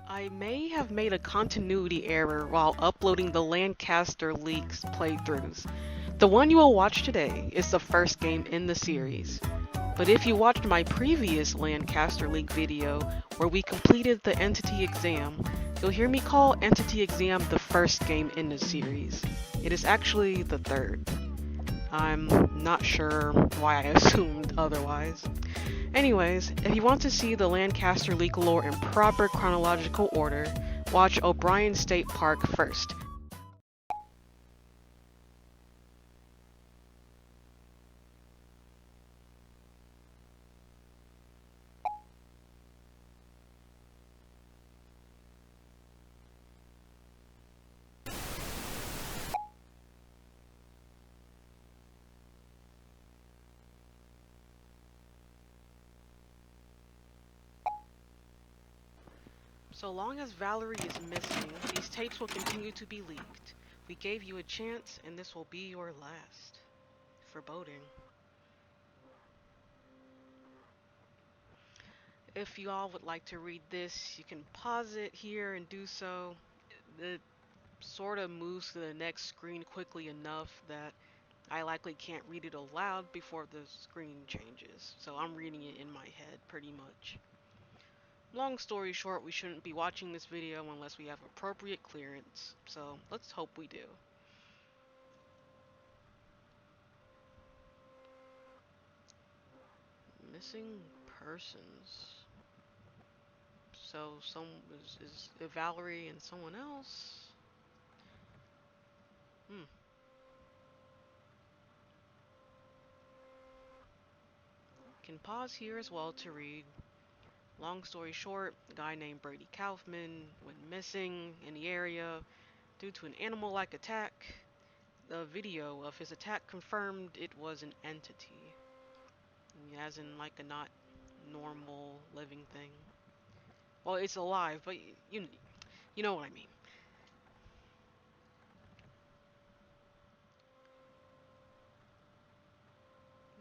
I may have made a continuity error while uploading the Lancaster Leaks playthroughs. The one you will watch today is the first game in the series. But if you watched my previous Lancaster Leak video where we completed the Entity Exam, you'll hear me call Entity Exam the first game in the series. It is actually the third. I'm not sure why I assumed otherwise. Anyways, if you want to see the Lancaster Leak lore in proper chronological order, watch O'Brien State Park first. So long as Valerie is missing, these tapes will continue to be leaked. We gave you a chance, and this will be your last. Foreboding. If you all would like to read this, you can pause it here and do so. It sort of moves to the next screen quickly enough that I likely can't read it aloud before the screen changes. So I'm reading it in my head pretty much. Long story short, we shouldn't be watching this video unless we have appropriate clearance, so let's hope we do. Missing persons. So is it Valerie and someone else? Hmm. Can pause here as well to read. Long story short, a guy named Brady Kaufman went missing in the area due to an animal-like attack. The video of his attack confirmed it was an entity, as in like a not normal living thing. Well, it's alive, but you know what I mean.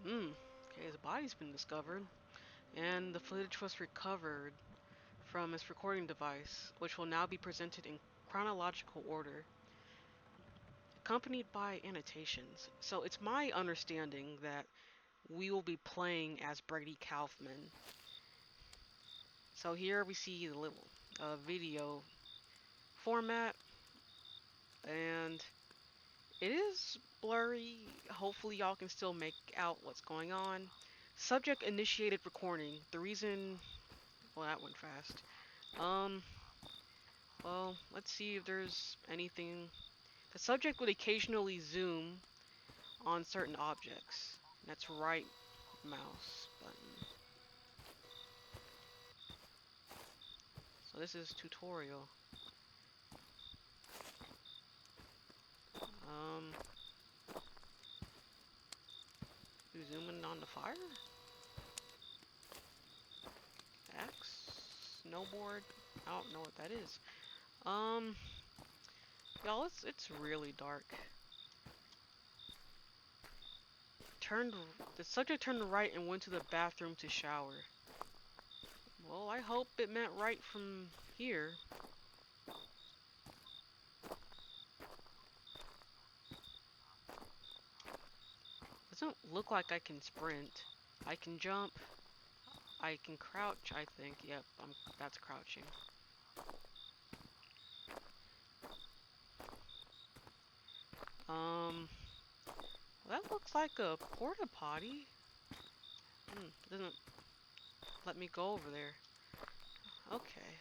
Okay, his body's been discovered, and the footage was recovered from his recording device, which will now be presented in chronological order, accompanied by annotations. So it's my understanding that we will be playing as Brady Kaufman. So here we see the little video format, and it is blurry. Hopefully y'all can still make out what's going on. Subject initiated recording. The reason... Well, that went fast. Um, well, let's see if there's anything. The subject would occasionally zoom on certain objects. That's right mouse button. So this is tutorial. Um, you zooming on the fire? Axe? Snowboard? I don't know what that is. Um, y'all, it's really dark. The subject turned right and went to the bathroom to shower. Well, I hope it meant right from here. Doesn't look like I can sprint. I can jump. I can crouch, I think. Yep, that's crouching. That looks like a porta potty. Doesn't let me go over there. Okay.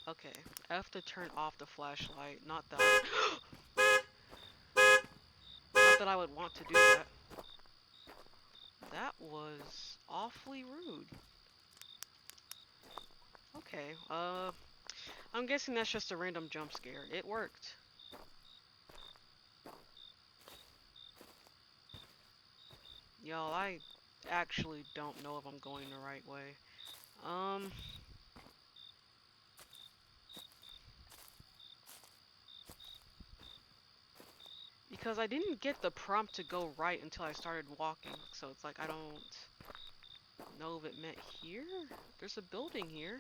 Okay. I have to turn off the flashlight. Not that not that I would want to do that. That was awfully rude. Okay, I'm guessing that's just a random jump scare. It worked. Y'all, I actually don't know if I'm going the right way. Because I didn't get the prompt to go right until I started walking, so it's like I don't know if it meant here? There's a building here.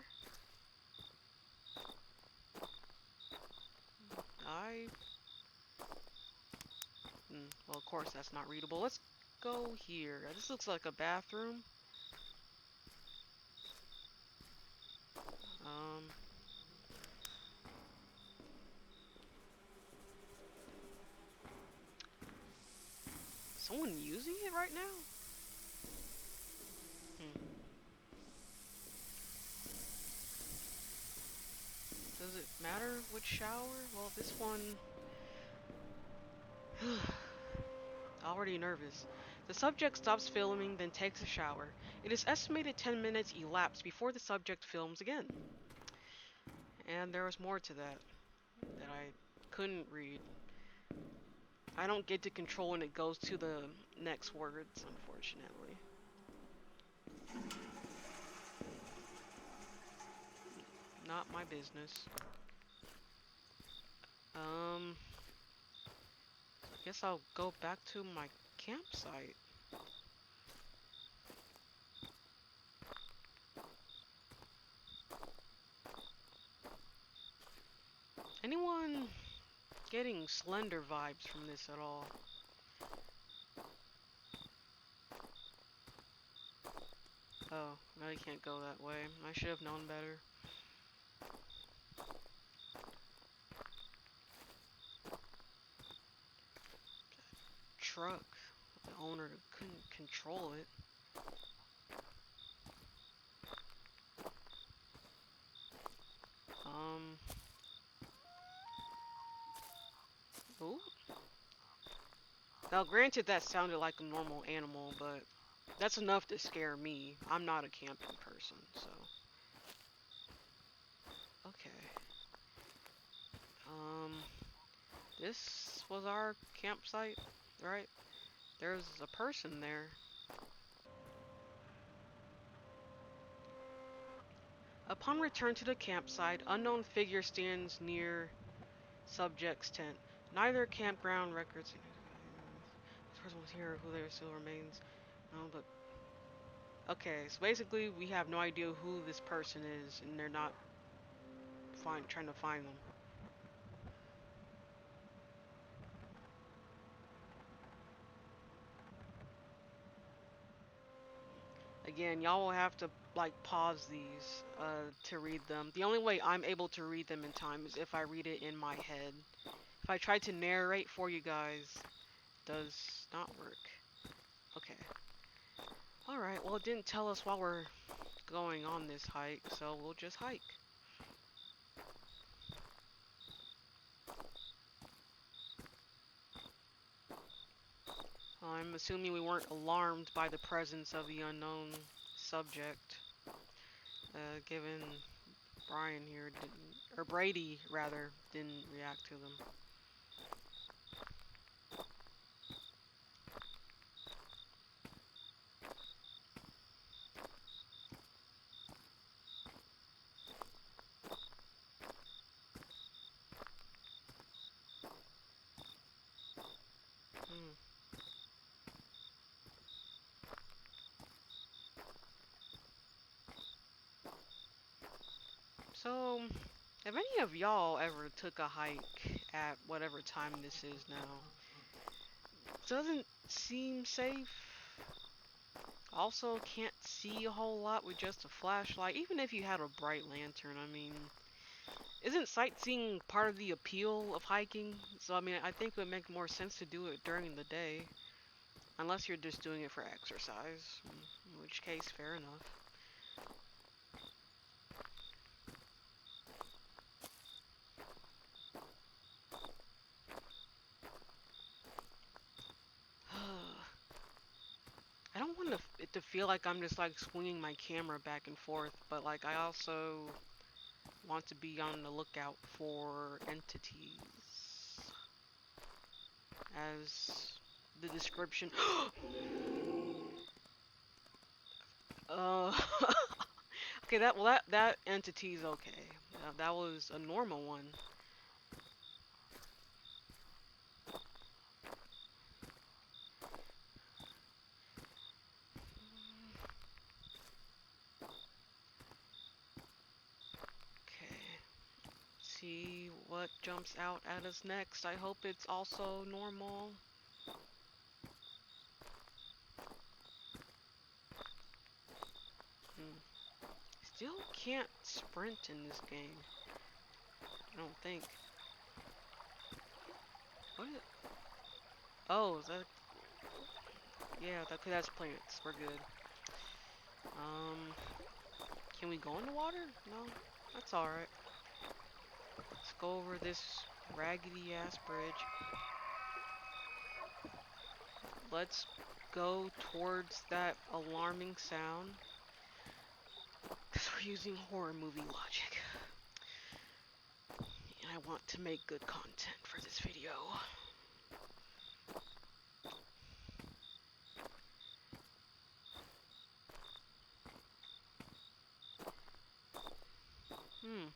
course that's not readable. Let's go here. This looks like a bathroom. Um, someone using it right now? Hmm. Does it matter which shower? Well, this one... Already nervous. The subject stops filming, then takes a shower. It is estimated 10 minutes elapse before the subject films again. And there was more to that I couldn't read. I don't get to control when it goes to the next words, unfortunately. Not my business. Um, I guess I'll go back to my campsite. Anyone getting Slender vibes from this at all? Oh, I can't go that way. I should have known better. Truck. The owner couldn't control it. Um. Ooh. Now, granted, that sounded like a normal animal, but that's enough to scare me. I'm not a camping person, so. Okay. Um. This was our campsite, right? There's a person there. Upon return to the campsite, unknown figure stands near subject's tent. Neither campground records. This person was here. Who there still remains? No, but okay. So basically, we have no idea who this person is, and they're not trying to find them. Again, y'all will have to like pause these to read them. The only way I'm able to read them in time is if I read it in my head. If I try to narrate for you guys, it does not work. Okay. Alright, well it didn't tell us while we're going on this hike, so we'll just hike. I'm assuming we weren't alarmed by the presence of the unknown subject, given Brian here didn't, or Brady rather, didn't react to them. Hmm. So, have any of y'all ever took a hike at whatever time this is now? Doesn't seem safe. Also, can't see a whole lot with just a flashlight, even if you had a bright lantern. I mean, isn't sightseeing part of the appeal of hiking? So, I mean, I think it would make more sense to do it during the day. Unless you're just doing it for exercise, in which case, fair enough. I don't want it to feel like I'm just like swinging my camera back and forth, but like I also want to be on the lookout for entities. As the description. uh, okay, that entity's okay. That was a normal one. Okay. See what jumps out at us next. I hope it's also normal. still can't sprint in this game. I don't think. What is it? Oh, is that? Yeah, that's plants. We're good. Um, can we go in the water? No, that's all right. Let's go over this raggedy ass bridge. Let's go towards that alarming sound. Because we're using horror movie logic. And I want to make good content for this video. Hmm.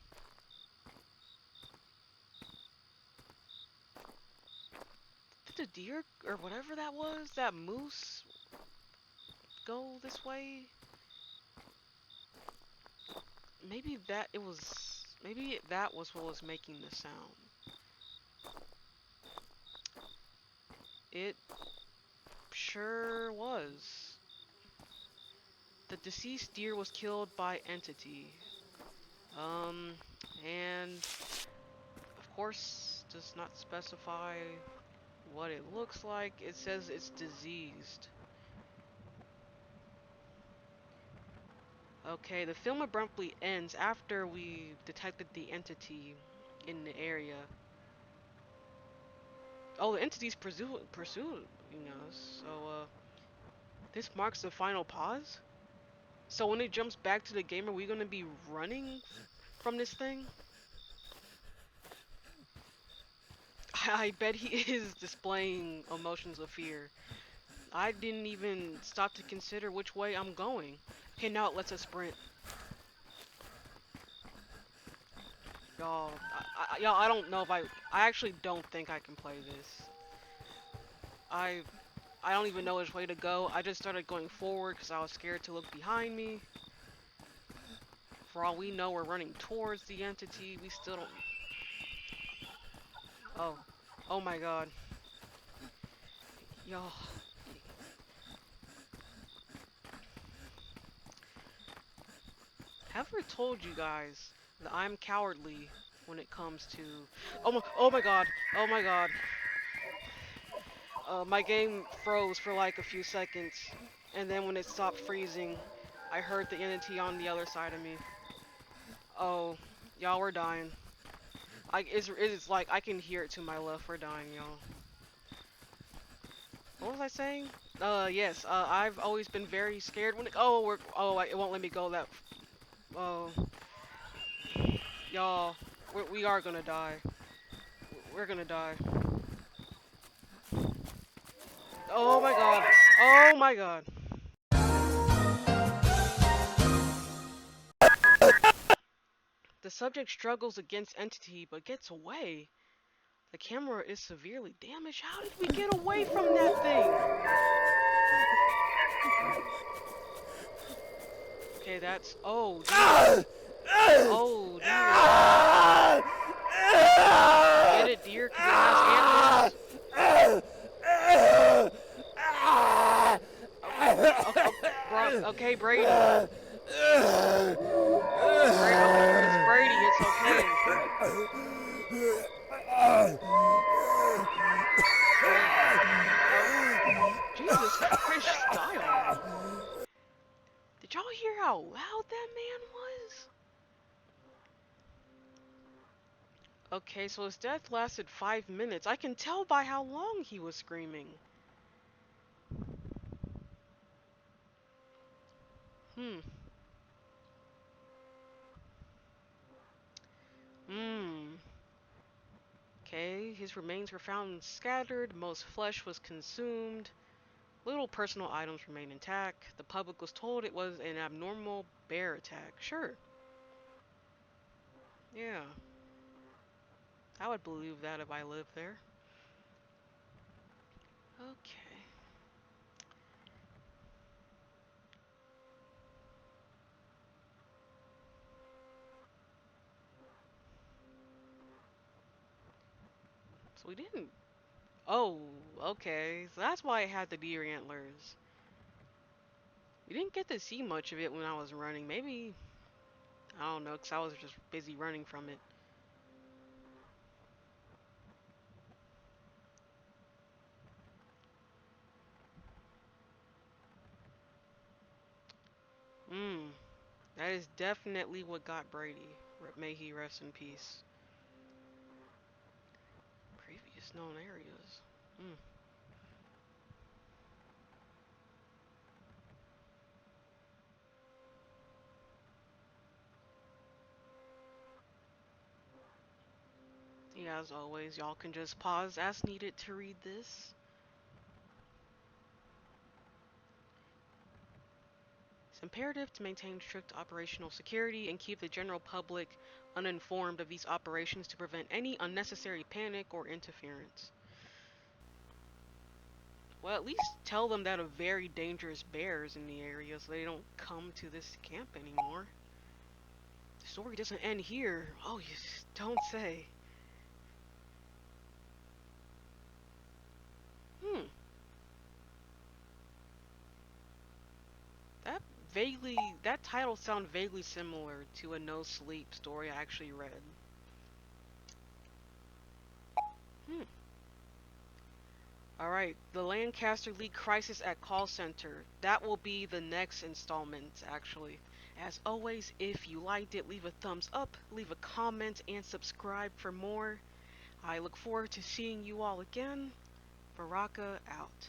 Did the deer, or whatever that was, that moose, go this way? Maybe that it was. Maybe that was what was making the sound. It sure was. The deceased deer was killed by entity. Um, and of course does not specify what it looks like. It says it's diseased. Okay, the film abruptly ends after we detected the entity in the area. Oh, the entity's pursuing us. So, this marks the final pause? So when it jumps back to the game, are we gonna be running from this thing? I bet he is displaying emotions of fear. I didn't even stop to consider which way I'm going. Okay, now it lets us sprint. Y'all, y'all, I don't know if I actually don't think I can play this. I I don't even know which way to go. I just started going forward because I was scared to look behind me. For all we know, we're running towards the entity. We still don't... Oh. Oh my god. Y'all. Have I ever told you guys that I'm cowardly when it comes to... oh my god. Oh my god. My game froze for like a few seconds. And then when it stopped freezing, I heard the entity on the other side of me. Oh. Y'all, we're dying. It's like I can hear it to my left. We're dying, y'all. What was I saying? Yes. I've always been very scared when it. It won't let me go that. Oh, y'all, we are gonna die. We're gonna die. Oh my god. Oh my god. The subject struggles against entity but gets away. The camera is severely damaged. How did we get away from that thing? Okay, that's... Oh, dear. Oh, dear. Get it, deer? Because it has antlers. Okay, Brady. It's Brady. It's okay. Jesus Christ, style. Did y'all hear how loud that man was? Okay, so his death lasted 5 minutes. I can tell by how long he was screaming. Hmm. Hmm. Okay, his remains were found scattered. Most flesh was consumed. Little personal items remain intact. The public was told it was an abnormal bear attack. Sure. Yeah. I would believe that if I lived there. Okay. So we didn't... Oh, okay. So that's why it had the deer antlers. We didn't get to see much of it when I was running. Maybe... I don't know, because I was just busy running from it. Mmm. That is definitely what got Brady. May he rest in peace. Previous known areas. Mm. Yeah, as always, y'all can just pause as needed to read this. It's imperative to maintain strict operational security and keep the general public uninformed of these operations to prevent any unnecessary panic or interference. Well, at least tell them that a very dangerous bear is in the area so they don't come to this camp anymore. The story doesn't end here. Oh, you don't say. Hmm. That that title sounds vaguely similar to a No Sleep story I actually read. Hmm. All right, the Lancaster Leak Crisis at Call Center. That will be the next installment, actually. As always, if you liked it, leave a thumbs up, leave a comment, and subscribe for more. I look forward to seeing you all again. Baraka out.